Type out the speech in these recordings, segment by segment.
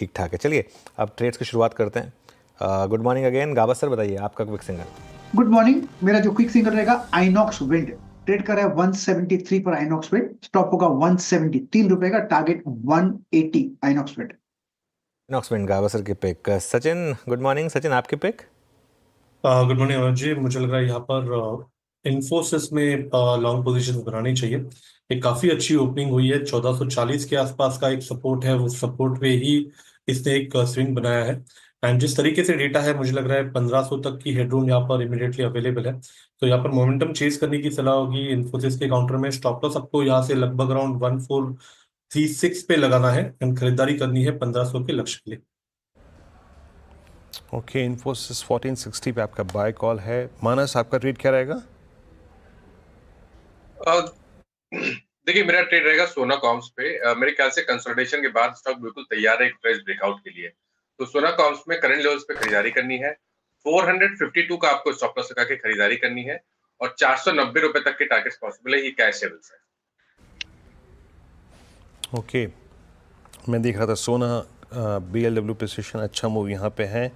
ठीक ठाक है। चलिए अब ट्रेड्स की शुरुआत करते हैं। Good morning again. Gawas sir बताइए आपका क्विक सिंगल। Good morning. मेरा जो क्विक सिंगल रहेगा आइनॉक्स विंड, ट्रेड कर रहा है 173 पर आइनॉक्स विंड, स्टॉप होगा 173 रुपए का, target 180 Inox wind. Inox wind Gawas sir की pick. Sachin good morning. Sachin आपकी pick. Good morning Anuj ji. मुझे लग रहा है यहाँ पर इन्फोसिस में लॉन्ग पोजीशन बनानी चाहिए। एक काफी अच्छी ओपनिंग हुई है, 1440 के आसपास का एक सपोर्ट है, वो सपोर्ट पे ही इसने एक स्विंग बनाया है। एंड जिस तरीके से डेटा है, मुझे लग रहा है 1500 तक की हेडरूम यहाँ पर इमीडिएटली अवेलेबल है। तो यहाँ पर मोमेंटम चेज करने की सलाह होगी इन्फोसिस के काउंटर में। स्टॉप लॉस आपको यहाँ से लगभग अराउंड 1436 पे लगाना है एंड खरीदारी करनी है 1500 के लक्ष्य के लिए। ओके, इन्फोसिस 1460 पे आपका बाय कॉल है। मानस आपका ट्रेड क्या रहेगा? देखिए मेरा ट्रेड रहेगा सोना कॉम्स पे। मेरे ख्याल से कंसोलिडेशन के बाद स्टॉक बिल्कुल तैयार है एक फ्रेश ब्रेकआउट के लिए। तो सोना कॉम्स में करंट लेवल्स पे खरीदारी करनी है। 452 का आपको स्टॉप लॉस लगा के खरीदारी करनी है और 490 रुपए तक के टारगेट्स पॉसिबल है। ये कैश लेवल्स है। ओके, मैं देख रहा था सोना BLW पोजीशन अच्छा मूव यहाँ पे है।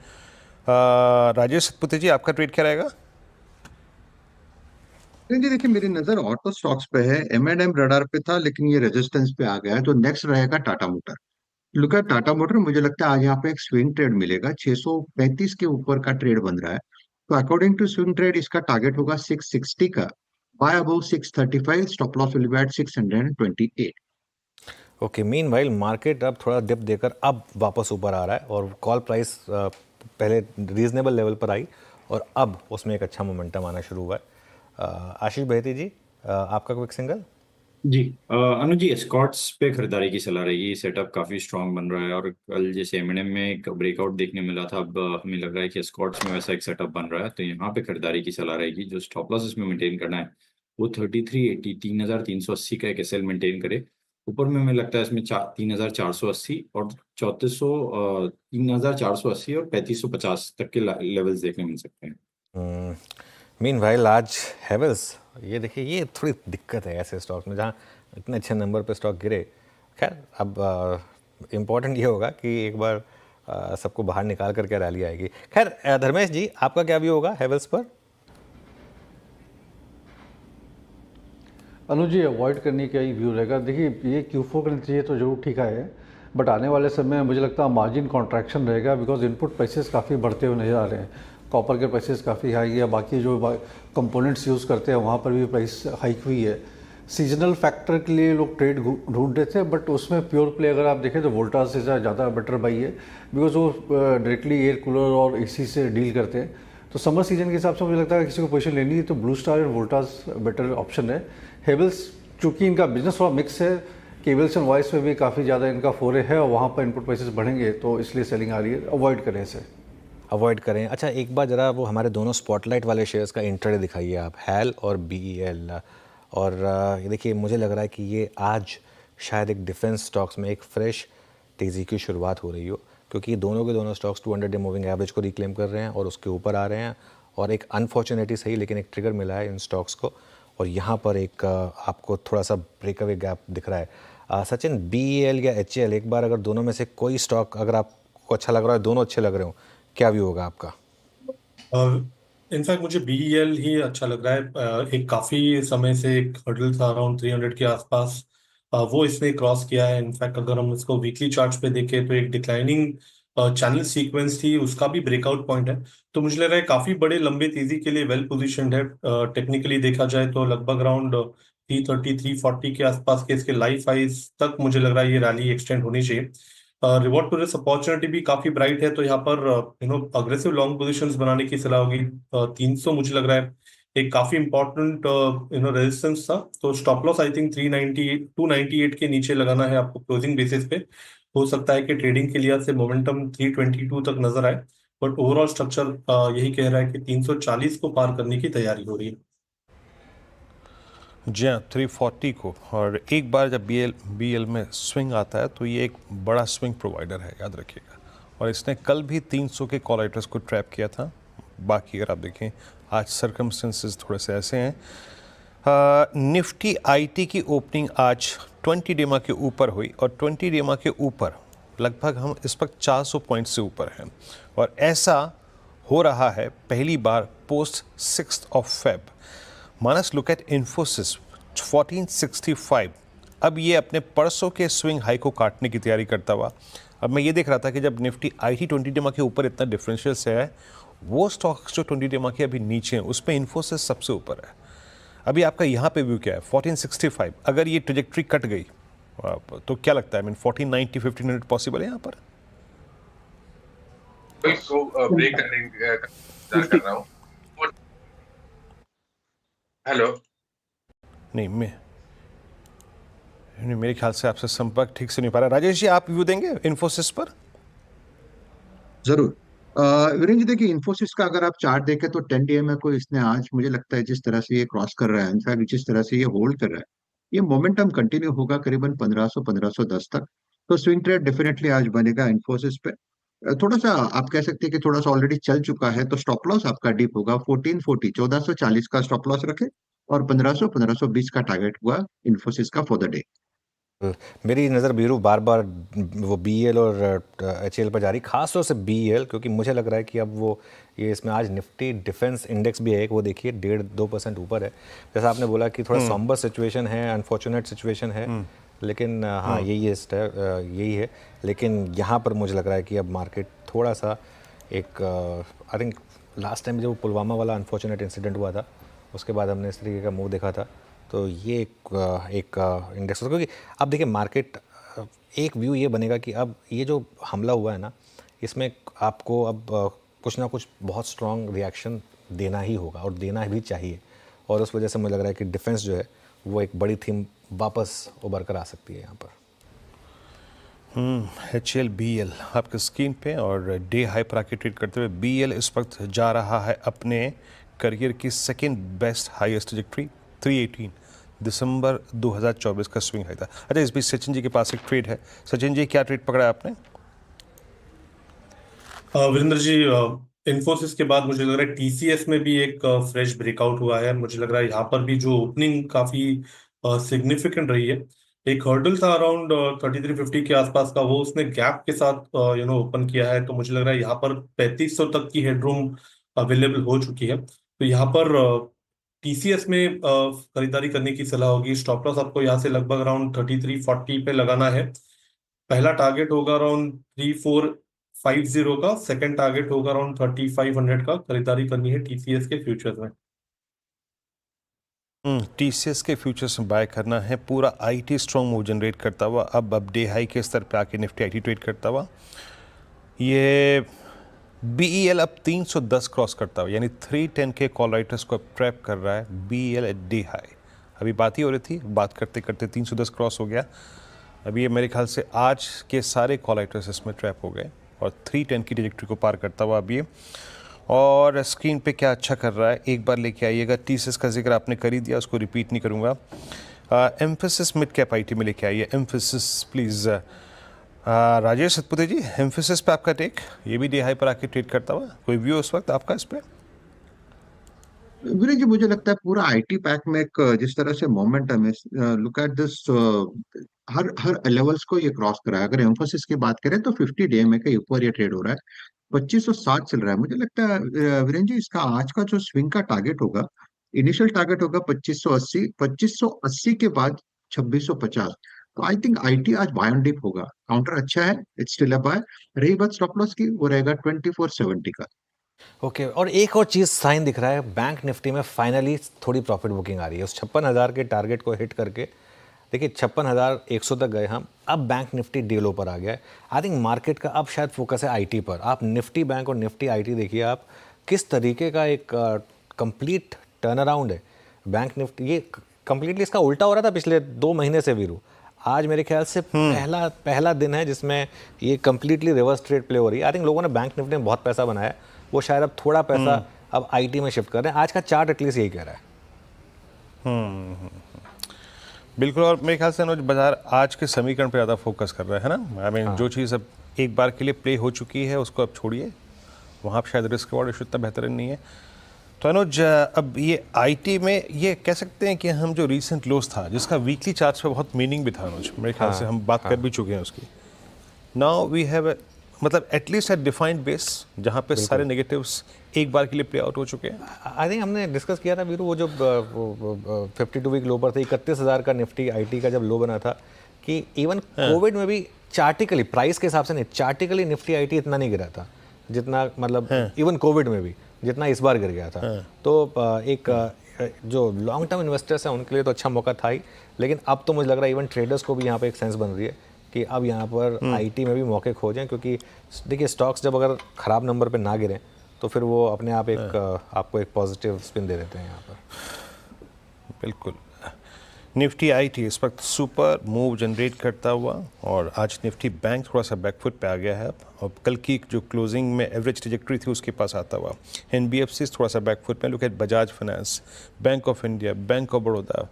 राजेश सतपुते जी आपका ट्रेड क्या रहेगा? जी देखिए, मेरी नजर ऑटो स्टॉक्स पे है। M&M रडार पे था लेकिन ये रेजिस्टेंस पे आ गया है, तो नेक्स्ट रहेगा Tata motor. Look at Tata motor, मुझे लगता है आज यहाँ पे एक स्विंग ट्रेड मिलेगा। 635 के ऊपर का ट्रेड बन रहा है, तो अकॉर्डिंग टू स्विंग ट्रेड इसका टारगेट होगा 660 का, buy above 635, stop loss will be at 628। Okay, meanwhile market अब थोड़ा डिप देकर अब वापस ऊपर आ रहा है और कॉल प्राइस पहले रीजनेबल लेवल पर आई और अब उसमें एक अच्छा मोमेंटम आना शुरू हुआ है। आशीष बहेती जी आपका क्विक सिंगल। जी अनुज जी, एस्कॉर्ट्स पे खरीदारी की सलाह रहेगी। सेटअप काफी स्ट्रांग बन रहा है और कल जैसे M&M में एक ब्रेकआउट देखने मिला था, अब हमें लग रहा है कि एस्कॉर्ट्स में वैसा एक सेटअप बन रहा है, तो यहाँ पे खरीदारी की सलाह रहेगी। जो स्टॉप लॉस इसमें मेंटेन करना है वो 3380, 3380 का एक एसएल मेंटेन करे। ऊपर में हमें लगता है इसमें 3480 और 3480 और 3550 तक के लेवल्स देखने मिल सकते हैं। मीनवाइल आज हेवल्स, ये देखिए ये थोड़ी दिक्कत है ऐसे स्टॉक्स में जहाँ इतने अच्छे नंबर पे स्टॉक गिरे। खैर अब इम्पोर्टेंट ये होगा कि एक बार सबको बाहर निकाल कर क्या रैली आएगी। खैर धर्मेश जी आपका क्या व्यू होगा हेवल्स पर? अनुज जी, अवॉइड करने का ही व्यू रहेगा। देखिए ये Q4 के नतीजे तो जरूर ठीक आए हैं, बट आने वाले समय में मुझे लगता है मार्जिन कॉन्ट्रैक्शन रहेगा, बिकॉज इनपुट प्राइसेस काफ़ी बढ़ते हुए नजर आ रहे हैं। कॉपर के प्राइसेस काफ़ी हाई है, बाकी जो कंपोनेंट्स यूज़ करते हैं वहाँ पर भी प्राइस हाइक हुई है। सीजनल फैक्टर के लिए लोग ट्रेड ढूंढ रहे थे, बट उसमें प्योर प्ले अगर आप देखें तो वोल्टास से ज़्यादा बेटर बाई है, बिकॉज वो डायरेक्टली एयर कूलर और AC से डील करते हैं। तो समर सीजन के हिसाब से मुझे लगता है किसी को पोजीशन लेनी है तो ब्लू स्टार और वोल्टास बेटर ऑप्शन है। हेवल्स चूँकि इनका बिजनेस थोड़ा मिक्स है, केबल्स एंड वॉइस में भी काफ़ी ज़्यादा इनका फोरे है और वहाँ पर इनपुट प्राइसेस बढ़ेंगे, तो इसलिए सेलिंग आ रही है। अवॉइड करें इसे, अवॉइड करें। अच्छा एक बार ज़रा वो हमारे दोनों स्पॉटलाइट वाले शेयर्स का इंट्राडे दिखाइए आप, हैल और BEL। और ये देखिए मुझे लग रहा है कि ये आज शायद एक डिफेंस स्टॉक्स में एक फ्रेश तेज़ी की शुरुआत हो रही हो, क्योंकि दोनों के दोनों स्टॉक्स 200 डे मूविंग एवरेज को रिक्लेम कर रहे हैं और उसके ऊपर आ रहे हैं। और एक अनफॉर्चुनेटली सही लेकिन एक ट्रिगर मिला है इन स्टॉक्स को और यहाँ पर एक आपको थोड़ा सा ब्रेकअवे गैप दिख रहा है। सचिन, BEL या HAL, एक बार अगर दोनों में से कोई स्टॉक अगर आपको अच्छा लग रहा है, दोनों अच्छे लग रहे हो, क्या व्यू होगा आपका? इनफैक्ट मुझे BEL ही अच्छा लग रहा है। एक काफी समय से एक हर्डल था अराउंड 300 के आसपास, वो इसने क्रॉस किया है। इनफैक्ट अगर हम इसको वीकली चार्ट्स पे देखें तो एक डिक्लाइनिंग चैनल सीक्वेंस थी, उसका भी ब्रेकआउट पॉइंट है। तो मुझे लग रहा है काफी बड़े लंबे तेजी के लिए वेल पोजिशनड है। टेक्निकली देखा जाए तो लगभग अराउंड 330 340 के आसपास के इसके लाइफ हाइज तक मुझे लग रहा है ये रैली एक्सटेंड होनी चाहिए। रिवॉर्ड टू रिस्क अपॉर्चुनिटी भी काफी ब्राइट है, तो यहाँ पर अग्रेसिव लॉन्ग पोजीशंस बनाने की सलाह होगी। 300 मुझे लग रहा है एक काफी इंपॉर्टेंट रेजिस्टेंस था, तो स्टॉप लॉस आई थिंक 398 298 के नीचे लगाना है आपको क्लोजिंग बेसिस पे। हो सकता है कि ट्रेडिंग के लिहाज से मोमेंटम 322 तक नजर आए, बट ओवरऑल स्ट्रक्चर यही कह रहा है कि 340 को पार करने की तैयारी हो रही है। जी हाँ, 340 को। और एक बार जब BL में स्विंग आता है तो ये एक बड़ा स्विंग प्रोवाइडर है, याद रखिएगा। और इसने कल भी 300 के कॉल राइटर्स को ट्रैप किया था। बाकी अगर आप देखें आज सर्कमस्टेंसेस थोड़े से ऐसे हैं। निफ्टी IT की ओपनिंग आज 20 डेमा के ऊपर हुई और 20 डेमा के ऊपर लगभग हम इस वक्त 400 पॉइंट से ऊपर हैं और ऐसा हो रहा है पहली बार post 6 Feb. Manas, look at Infosys 1465, अब ये अपने परसों के स्विंग हाई को काटने की तैयारी करता हुआ। अब मैं ये देख रहा था कि जब निफ्टी IT 20 डेमा के ऊपर इतना डिफरेंशियल से है, वो स्टॉक्स जो 20 डेमा के अभी नीचे हैं उस पर इन्फोसिस सबसे ऊपर है। अभी आपका यहाँ पे व्यू क्या है? 1465, अगर ये ट्रेजेक्ट्री कट गई तो क्या लगता है? 1490 1500 पॉसिबल है यहाँ पर? इसको ब्रेक करने का इंतजार कर रहा हूँ। हेलो, नहीं, मेरे ख्याल से आपसे संपर्क ठीक से नहीं पा रहा। राजेश जी, आप व्यू देंगे इन्फोसिस पर? जरूर। वीरेंद्र जी, देखिए इन्फोसिस का अगर आप चार्ट देखें तो 10 DMA को इसने आज, मुझे लगता है जिस तरह से ये क्रॉस कर रहा है, इनफैक्ट जिस तरह से ये होल्ड कर रहा है, ये मोमेंटम कंटिन्यू होगा करीबन 1500 1510 तक। तो स्विंग ट्रेड डेफिनेटली आज बनेगा इन्फोसिस पे। थोड़ा सा आप कह सकते हैं कि थोड़ा सा ऑलरेडी चल चुका है, तो स्टॉप लॉस आपका डीप होगा 1440, 1440 का स्टॉप लॉस रखे और 1500 1520 का टारगेट हुआ इन्फोसिस का फॉर द डे। मेरी नज़र बीरू बार बार वो BEL और HL पर जा रही, खास तौर से BEL, क्योंकि मुझे लग रहा है कि अब वो ये इसमें आज निफ्टी डिफेंस इंडेक्स भी है एक, वो देखिए 1.5-2% ऊपर है। जैसा आपने बोला कि थोड़ा सॉम्बर सिचुएशन है, अनफॉर्चुनेट सिचुएशन है, लेकिन हाँ यही है। लेकिन यहाँ पर मुझे लग रहा है कि अब मार्केट थोड़ा सा एक आई थिंक लास्ट टाइम जब पुलवामा वाला अनफॉर्चुनेट इंसिडेंट हुआ था उसके बाद हमने इस तरीके का मूव देखा था, तो ये एक इंडेक्स, क्योंकि अब देखिए मार्केट एक व्यू ये बनेगा कि अब ये जो हमला हुआ है ना, इसमें आपको अब कुछ ना कुछ बहुत स्ट्रॉन्ग रिएक्शन देना ही होगा और देना भी चाहिए, और उस वजह से मुझे लग रहा है कि डिफेंस जो है वो एक बड़ी थीम वापस उभर कर आ सकती है यहाँ पर। HL BL आपके स्क्रीन पे और डे हाई पर आके ट्रेड करते हुए BL इस वक्त जा रहा है अपने करियर की सेकेंड बेस्ट हाईएस्ट ट्रैजेक्टरी 318, दिसंबर 2024 का स्विंग हाई था। अच्छा, इस बीच सचिन जी के पास एक ट्रेड है। सचिन जी, क्या ट्रेड पकड़ा है आपने? वीरेंद्र जी, इन्फोसिस के बाद मुझे लग रहा है TCS में भी एक फ्रेश ब्रेकआउट हुआ है। मुझे लग रहा है यहाँ पर भी जो ओपनिंग काफी सिग्निफिकेंट रही है। एक हर्डल था अराउंड 3350 के आसपास का, वो उसने गैप के साथ ओपन किया है। तो मुझे लग रहा है यहाँ पर 3500 तक की हेडरूम अवेलेबल हो चुकी है। तो यहाँ पर TCS में खरीदारी करने की सलाह होगी। स्टॉप लॉस आपको यहाँ से लगभग अराउंड 3340 पे लगाना है। पहला टारगेट होगा अराउंड 3450 का, सेकंड टारगेट होगा अराउंड 3500 का। खरीदारी करनी है TCS के फ्यूचर्स में। TCS के फ्यूचर्स में बाय करना है। पूरा IT स्ट्रॉन्ग मूव जनरेट करता हुआ अब डे हाई के स्तर पे आके निफ्टी IT ट्रेड करता हुआ। ये BEL अब 310 क्रॉस करता हुआ, यानी 310 के कॉल राइटर्स को अब ट्रैप कर रहा है BEL एट डे हाई। अभी बात ही हो रही थी, बात करते करते 310 क्रॉस हो गया। अभी ये मेरे ख्याल से आज के सारे कॉल राइटर्स इसमें ट्रैप हो गए और 310 की ट्रैजेक्टरी को पार करता हुआ अभी। और स्क्रीन पे क्या अच्छा कर रहा है, एक बार लेके आइएगा। TCS का जिक्र आपने कर ही दिया, उसको रिपीट नहीं करूँगा। एम्फेसिस मिड कैप IT में लेके आइए। Mphasis please. Rajesh Satpute ji, Mphasis पे आपका टेक, ये भी डे हाई पर आके ट्रेड करता हुआ, कोई व्यू उस वक्त आपका इस पे? वीरेंद्र जी, मुझे लगता है पूरा IT पैक में एक जिस तरह से मोमेंटम है, look at this, her her levels को ये क्रॉस करा है। अगर एम्फोसिस की बात करें तो 50 DMA के ऊपर ये ट्रेड हो रहा है, 2560 चल रहा है। मुझे लगता है वीरेंद्र जी, इसका आज का जो स्विंग का टारगेट होगा, इनिशियल टारगेट होगा 2580, 2580 के बाद 2650। तो आई थिंक IT आज बाय ऑन डिप होगा। काउंटर अच्छा है, इट्स स्टिल अ बाय। रही बात स्टॉप लॉस की, वो रहेगा 2470 का। ओके, और एक और चीज़ साइन दिख रहा है, बैंक निफ्टी में फाइनली थोड़ी प्रॉफिट बुकिंग आ रही है उस 56,000 के टारगेट को हिट करके। देखिए 56,100 तक गए हम, अब बैंक निफ्टी डे लो पर आ गया है। आई थिंक मार्केट का अब शायद फोकस है IT पर। आप निफ्टी बैंक और निफ्टी IT देखिए, आप किस तरीके का एक कंप्लीट टर्न अराउंड है बैंक निफ्टी। ये कंप्लीटली इसका उल्टा हो रहा था पिछले 2 महीने से वीरू। आज मेरे ख्याल से पहला दिन है जिसमें ये कंप्लीटली रिवर्स ट्रेड प्ले हो रही है। आई थिंक लोगों ने बैंक निफ्टी में बहुत पैसा बनाया, वो शायद अब थोड़ा पैसा अब IT में शिफ्ट कर रहे हैं। आज का चार्ट एटलीस्ट यही कह रहा है। बिल्कुल। और मेरे ख्याल से अनुज, बाजार आज के समीकरण पे ज़्यादा फोकस कर रहा है ना। आई मीन जो चीज़ अब एक बार के लिए प्ले हो चुकी है उसको अब छोड़िए, वहाँ पर शायद रिस्क रिवॉर्ड इतना बेहतर नहीं है। तो अनुज, अब ये IT में ये कह सकते हैं कि हम जो रीसेंट लोस था, जिसका वीकली चार्ट पे बहुत मीनिंग भी था अनुज, मेरे ख्याल से हम बात कर भी चुके हैं उसकी, नाउ वी हैव मतलब एटलीस्ट एट डिफाइंड बेस जहाँ पे सारे नेगेटिव्स एक बार के लिए प्ले आउट हो चुके हैं। आई थिंक हमने डिस्कस किया था वीरू, वो जो 52 वीक लो पर थे, 31,000 का निफ्टी आईटी का जब लो बना था, कि इवन कोविड में भी चार्टिकली प्राइस के हिसाब से नहीं, चार्टिकली निफ्टी आईटी इतना नहीं गिरा था जितना, मतलब इवन कोविड में भी जितना इस बार गिर गया था। तो एक जो लॉन्ग टर्म इन्वेस्टर्स हैं उनके लिए तो अच्छा मौका था ही, लेकिन अब तो मुझे लग रहा है इवन ट्रेडर्स को भी यहाँ पे एक सेंस बन रही है कि अब यहाँ पर आईटी में भी मौके खोजें, क्योंकि देखिए स्टॉक्स जब अगर ख़राब नंबर पे ना गिरें तो फिर वो अपने आप एक आपको एक पॉजिटिव स्पिन दे देते हैं यहाँ पर। बिल्कुल। निफ्टी आईटी इस वक्त सुपर मूव जनरेट करता हुआ, और आज निफ्टी बैंक थोड़ा सा बैकफुट पे आ गया है और कल की जो क्लोजिंग में एवरेज ट्रैजेक्टरी थी उसके पास आता हुआ। एनबीएफसी थोड़ा सा बैकफुट में, look at Bajaj finance, bank of India, bank of Baroda,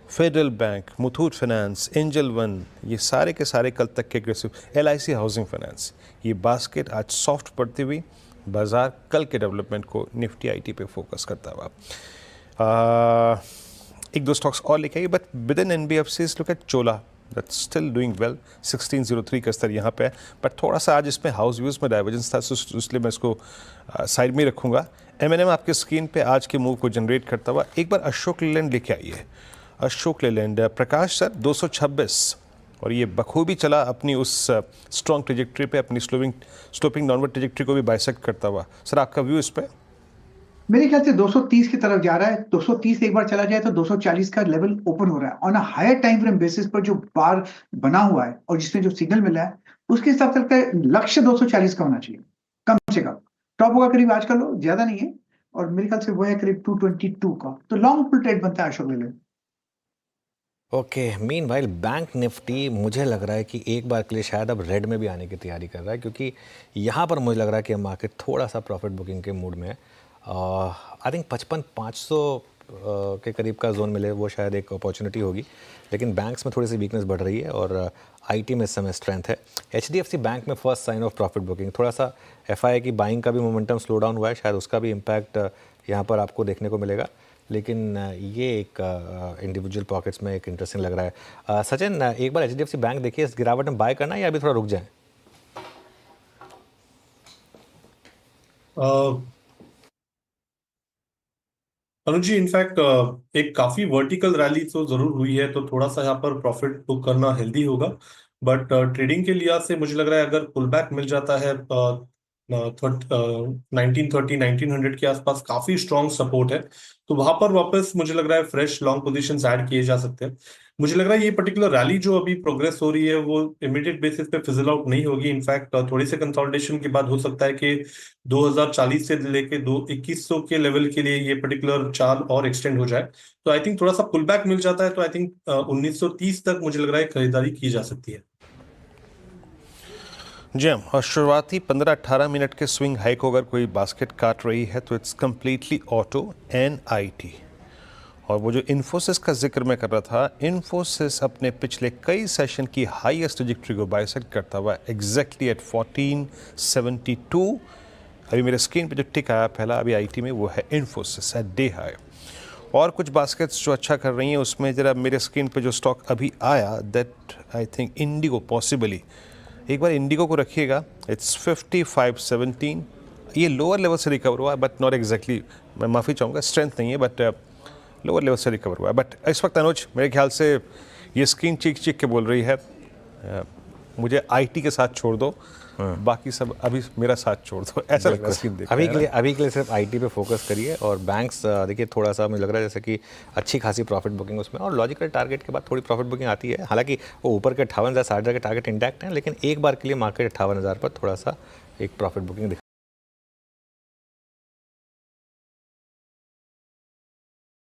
federal bank, Muthoot finance, angel one, ये सारे के सारे कल तक के एग्रेसिव, एलआईसी हाउसिंग फाइनेंस, ये बास्केट आज सॉफ्ट पड़ती हुई बाजार कल के डेवलपमेंट को निफ्टी आईटी पे फोकस करता हुआ। एक दो स्टॉक्स और लेके आई, but with in NBFCs look at Chola, that's still doing well, 1603 का स्तर यहाँ पे है, बट थोड़ा सा आज इसमें हाउस व्यूज़ में डाइवर्जेंस था, इसलिए मैं इसको साइड में रखूँगा। एमएनएम आपके स्क्रीन पे आज के मूव को जनरेट करता हुआ। एक बार अशोक लेलैंड लेके आइए, अशोक लेलैंड, प्रकाश सर 226, और ये बखूबी चला अपनी उस स्ट्रॉन्ग ट्रेजेक्ट्री पे, अपनी स्लोपिंग डाउनवर्ड ट्रेजेक्ट्री को भी बाइसेक्ट करता हुआ। सर आपका व्यू इस पर? मेरे ख्याल से 230 की तरफ जा रहा है। 230 एक बार चला जाए तो 240 का लेवल ओपन हो रहा है on a higher time frame basis पर, जो बार बना हुआ है और जिसमें जो सिग्नल मिला है उसके हिसाब से लगता है लक्ष्य 240 का होना चाहिए कम से कम। टॉप होगा करीब आज का लो, ज्यादा नहीं है, और मेरे ख्याल से वो है करीब 222 का, तो लॉन्ग पुल ट्रेड बनता है Ashok Leyland. Okay, meanwhile bank Nifty मुझे लग रहा है कि एक बार के लिए शायद अब रेड में भी आने की तैयारी कर रहा है, क्योंकि यहाँ पर मुझे लग रहा है कि मार्केट थोड़ा सा प्रॉफिट बुकिंग के मूड में है। आई थिंक 55,500 के करीब का जोन मिले वो शायद एक अपॉर्चुनिटी होगी, लेकिन बैंक्स में थोड़ी सी वीकनेस बढ़ रही है और आईटी में इस समय स्ट्रेंथ है। एचडीएफसी बैंक में first sign of profit booking, थोड़ा सा एफआई की बाइंग का भी मोमेंटम स्लो डाउन हुआ है, शायद उसका भी इम्पैक्ट यहाँ पर आपको देखने को मिलेगा, लेकिन ये एक इंडिविजुअल पॉकेट्स में एक इंटरेस्टिंग लग रहा है। सचिन, एक बार एचडीएफसी बैंक देखिए, इस गिरावट में बाय करना है या अभी थोड़ा रुक जाए? अनुज जी, इनफैक्ट एक काफी वर्टिकल रैली तो जरूर हुई है, तो थोड़ा सा यहाँ पर प्रॉफिट बुक करना हेल्दी होगा, बट ट्रेडिंग के लिहाज से मुझे लग रहा है अगर पुल बैक मिल जाता है 1930 1900 के आसपास काफी स्ट्रॉन्ग सपोर्ट है, तो वहां पर वापस मुझे लग रहा है फ्रेश लॉन्ग पोजीशंस ऐड किए जा सकते हैं। मुझे लग रहा है ये पर्टिकुलर रैली जो अभी प्रोग्रेस हो रही है वो इमीडिएट बेसिस पे फिजल आउट नहीं होगी। इनफैक्ट थोड़ी से कंसोलिडेशन के बाद हो सकता है कि 2040 से लेके 2100 के लेवल के लिए ये पर्टिकुलर चाल और एक्सटेंड हो जाए, तो आई थिंक थोड़ा सा पुल बैक मिल जाता है, तो आई थिंक 1930 तक मुझे लग रहा है खरीदारी की जा सकती है। जी हाँ, और शुरुआती 15-18 मिनट के स्विंग हाई को अगर कोई बास्केट काट रही है तो it's completely auto and IT. और वो जो इन्फोसिस का जिक्र मैं कर रहा था, इन्फोसिस अपने पिछले कई सेशन की हाईएस्ट ट्रैजेक्टरी को बाइसेक्ट करता हुआ एग्जैक्टली एट 1472। अभी मेरे स्क्रीन पे जो टिक आया पहला अभी आईटी में, वो है इन्फोसिस एट डे हाई। और कुछ बास्केट्स जो अच्छा कर रही हैं उसमें ज़रा मेरे स्क्रीन पे जो स्टॉक अभी आया, that I think Indigo possibly, एक बार इंडिगो को रखिएगा, इट्स 5517। ये लोअर लेवल से रिकवर हुआ है बट नॉट एग्जैक्टली, मैं माफ़ी चाहूँगा, स्ट्रेंथ नहीं है बट लोअर लेवल से रिकवर हुआ है। बट इस वक्त अनुज मेरे ख्याल से ये स्क्रीन चीख चीख के बोल रही है मुझे आईटी के साथ छोड़ दो, बाकी सब अभी मेरा साथ छोड़ दो, ऐसा लग रहा है। अभी के लिए सिर्फ आईटी पे फोकस करिए, और बैंक्स देखिए थोड़ा सा मुझे लग रहा है जैसे कि अच्छी खासी प्रॉफिट बुकिंग उसमें, और लॉजिकल टारगेट के बाद थोड़ी प्रॉफिट बुकिंग आती है। हालांकि वो ऊपर के 58,000 60,000 के टारगेट इंटैक्ट हैं, लेकिन एक बार के लिए मार्केट 58,000 पर थोड़ा सा एक प्रॉफिट बुकिंग